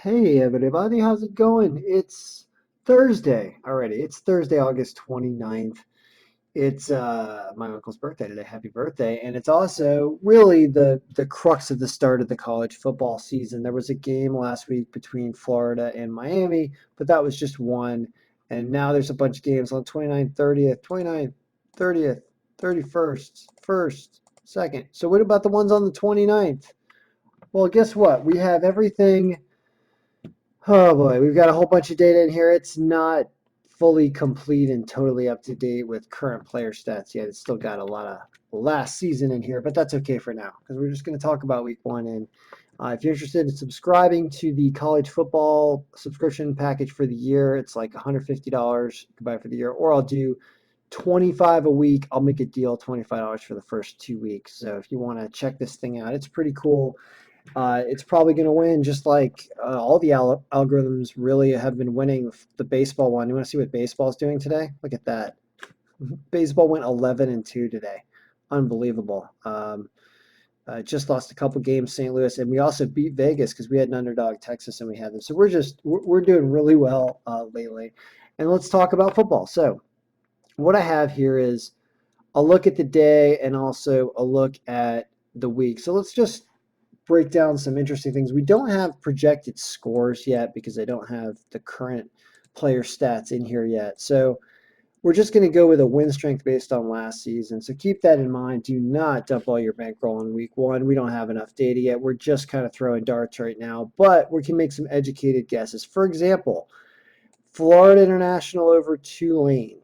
Hey everybody, how's it going? It's Thursday already. It's Thursday, August 29th. It's my uncle's birthday today. Happy birthday. And it's also really the crux of the start of the college football season. There was a game last week between Florida and Miami, but that was just one. And now there's a bunch of games on 29th, 30th, 29th, 30th, 31st, 1st, 2nd. So what about the ones on the 29th? Well, guess what? We have everything. Oh boy, we've got a whole bunch of data in here. It's not fully complete and totally up to date with current player stats yet. It's still got a lot of last season in here, but that's okay for now because we're just going to talk about week one. And if you're interested in subscribing to the college football subscription package for the year, it's like $150. You can buy it for the year, or I'll do 25 a week. I'll make a deal, $25 for the first 2 weeks. So if you want to check this thing out, it's pretty cool. It's probably going to win, just like all the algorithms really have been winning the baseball one. You want to see what baseball's doing today? Look at that. Baseball went 11-2 today. Unbelievable. Just lost a couple games, St. Louis, and we also beat Vegas because we had an underdog Texas and we had them. So we're doing really well lately. And let's talk about football. So what I have here is a look at the day and also a look at the week. So let's just break down some interesting things. We don't have projected scores yet because I don't have the current player stats in here yet. So we're just going to go with a win strength based on last season. So keep that in mind. Do not dump all your bankroll in week one. We don't have enough data yet. We're just kind of throwing darts right now, but we can make some educated guesses. For example, Florida International over Tulane.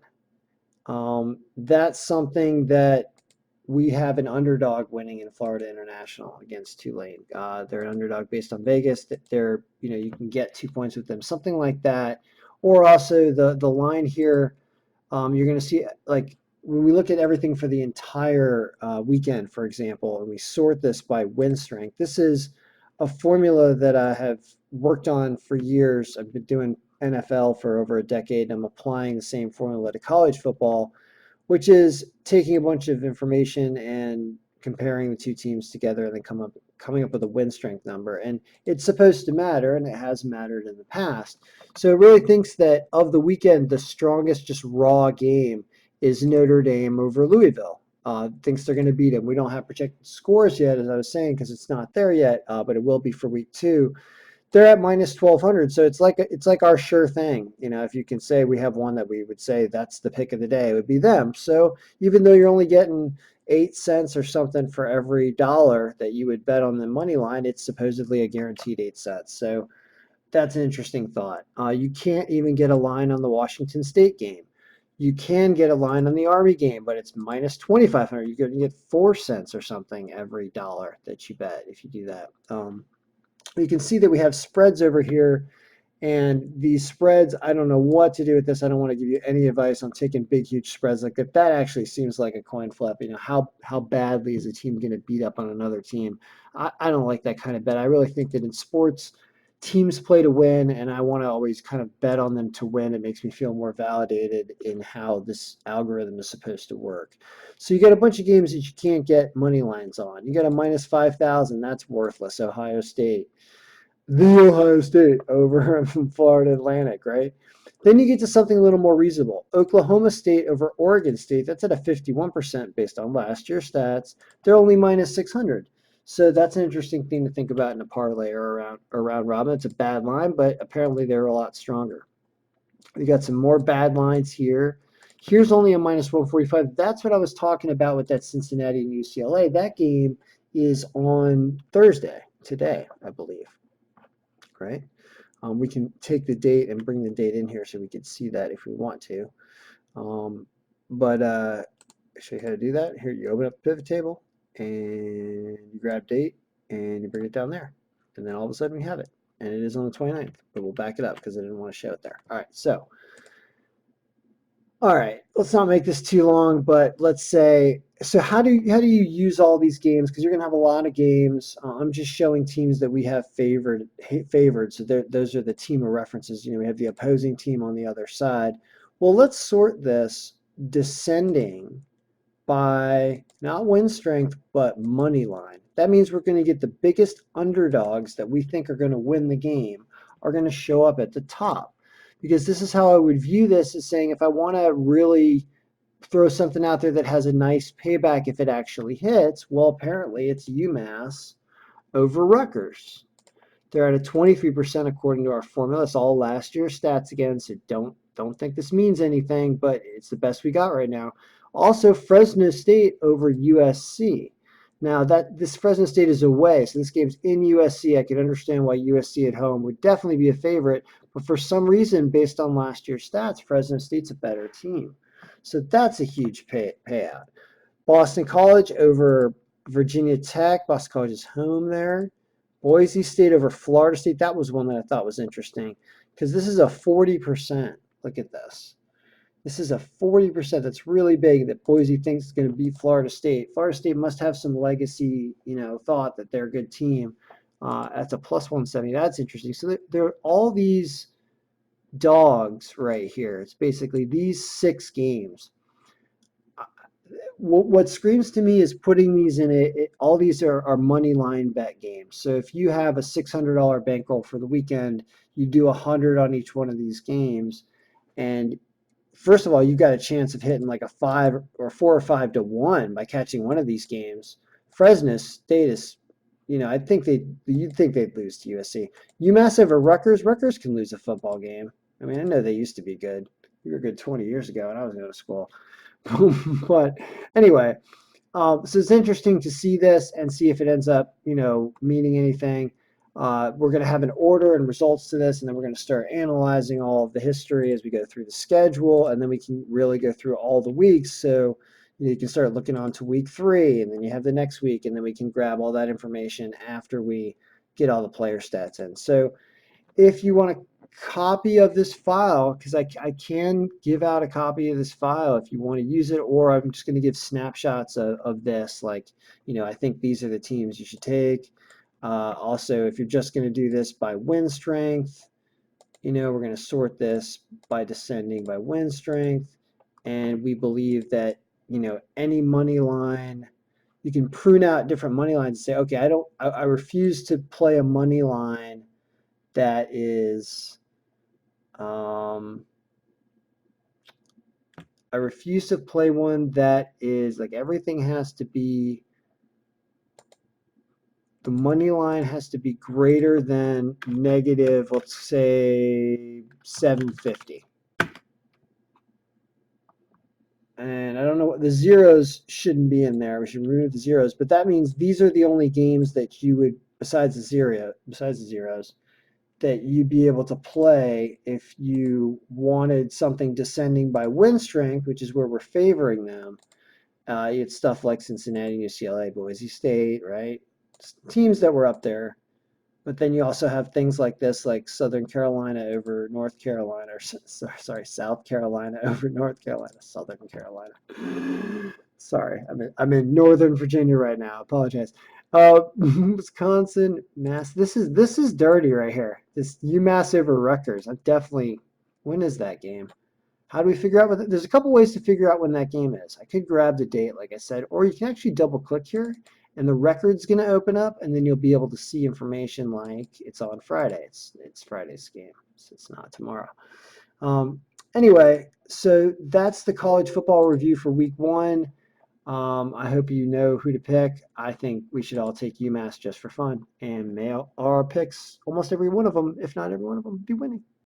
That's something that we have an underdog winning in Florida International against Tulane. They're an underdog based on Vegas. That they're, you can get 2 points with them, something like that. Or also the line here, you're going to see like when we look at everything for the entire weekend, for example, and we sort this by win strength. This is a formula that I have worked on for years. I've been doing NFL for over a decade. I'm applying the same formula to college football, which is taking a bunch of information and comparing the two teams together and then coming up with a win strength number. And it's supposed to matter, and it has mattered in the past. So it really thinks that of the weekend, the strongest just raw game is Notre Dame over Louisville. Thinks they're going to beat them. We don't have projected scores yet, as I was saying, because it's not there yet, but it will be for week two. They're at minus 1200, so it's like our sure thing. If you can say we have one that we would say that's the pick of the day, it would be them. So even though you're only getting 8 cents or something for every dollar that you would bet on the money line, it's supposedly a guaranteed 8 cents. So that's an interesting thought. You can't even get a line on the Washington State game. You can get a line on the Army game, but it's minus 2500. You can get 4 cents or something every dollar that you bet if you do that. You can see that we have spreads over here, and these spreads, I don't know what to do with this. I don't want to give you any advice on taking big, huge spreads like that. That actually seems like a coin flip. How badly is a team going to beat up on another team? I don't like that kind of bet. I really think that in sports, teams play to win, and I want to always kind of bet on them to win. It makes me feel more validated in how this algorithm is supposed to work. So you got a bunch of games that you can't get money lines on. You got a minus 5,000. That's worthless. Ohio State, the Ohio State over from Florida Atlantic, right? Then you get to something a little more reasonable. Oklahoma State over Oregon State. That's at a 51% based on last year's stats. They're only minus 600. So that's an interesting thing to think about in a parlay or around robin. It's a bad line, but apparently they're a lot stronger. We got some more bad lines here. Here's only a minus 145. That's what I was talking about with that Cincinnati and UCLA. That game is on Thursday, today, I believe, right? We can take the date and bring the date in here so we can see that if we want to. But I'll show you how to do that. Here, you open up the pivot table and you grab date and you bring it down there. And then all of a sudden we have it. And it is on the 29th, but we'll back it up because I didn't want to show it there. All right, let's not make this too long, but let's say, so how do you use all these games? Because you're gonna have a lot of games. I'm just showing teams that we have favored. So those are the team of references. We have the opposing team on the other side. Well, let's sort this descending by not win strength, but money line. That means we're going to get the biggest underdogs that we think are going to win the game are going to show up at the top. Because this is how I would view this, as saying if I want to really throw something out there that has a nice payback if it actually hits, well, apparently it's UMass over Rutgers. They're at a 23% according to our formula. It's all last year's stats again, so don't think this means anything, but it's the best we got right now. Also, Fresno State over USC. Now that this Fresno State is away, so this game's in USC. I could understand why USC at home would definitely be a favorite, but for some reason, based on last year's stats, Fresno State's a better team. So that's a huge payout. Boston College over Virginia Tech. Boston College is home there. Boise State over Florida State. That was one that I thought was interesting because this is a 40%. Look at this. This is a 40% that's really big that Boise thinks is going to beat Florida State. Florida State must have some legacy, thought that they're a good team. That's a plus 170. That's interesting. So there are all these dogs right here. It's basically these 6 games. What screams to me is putting these in all these are money line bet games. So if you have a $600 bankroll for the weekend, you do 100 on each one of these games, and first of all, you've got a chance of hitting like a 5 or 4 or 5 to 1 by catching one of these games. Fresno State is, you'd think they'd lose to USC. UMass over Rutgers. Rutgers can lose a football game. I mean, I know they used to be good. We were good 20 years ago when I was going to school. But anyway, so it's interesting to see this and see if it ends up, meaning anything. We're going to have an order and results to this, and then we're going to start analyzing all of the history as we go through the schedule, and then we can really go through all the weeks. So you can start looking on to week 3, and then you have the next week, and then we can grab all that information after we get all the player stats in. So if you want a copy of this file, because I can give out a copy of this file if you want to use it, or I'm just going to give snapshots of this, like, I think these are the teams you should take. Also, if you're just going to do this by win strength, we're going to sort this by descending by win strength, and we believe that, any money line, you can prune out different money lines and say, okay, I refuse to play a money line that is I refuse to play one that is like everything has to be, the money line has to be greater than negative, let's say 750. And I don't know what the zeros shouldn't be in there. We should remove the zeros, but that means these are the only games that you would, besides the zeros, that you'd be able to play if you wanted something descending by win strength, which is where we're favoring them. You had stuff like Cincinnati, UCLA, Boise State, right? Teams that were up there. But then you also have things like this, like Southern Carolina over North Carolina, or sorry, South Carolina over North Carolina, Southern Carolina. Sorry, I'm in Northern Virginia right now. I apologize. Wisconsin, Mass. This is dirty right here. This UMass over Rutgers. I definitely. When is that game? How do we figure out there's a couple ways to figure out when that game is. I could grab the date, like I said, or you can actually double click here and the record's going to open up, and then you'll be able to see information like it's on Friday. It's Friday's game, so it's not tomorrow. Anyway, so that's the college football review for week 1. I hope you know who to pick. I think we should all take UMass just for fun, and may our picks, almost every one of them, if not every one of them, be winning.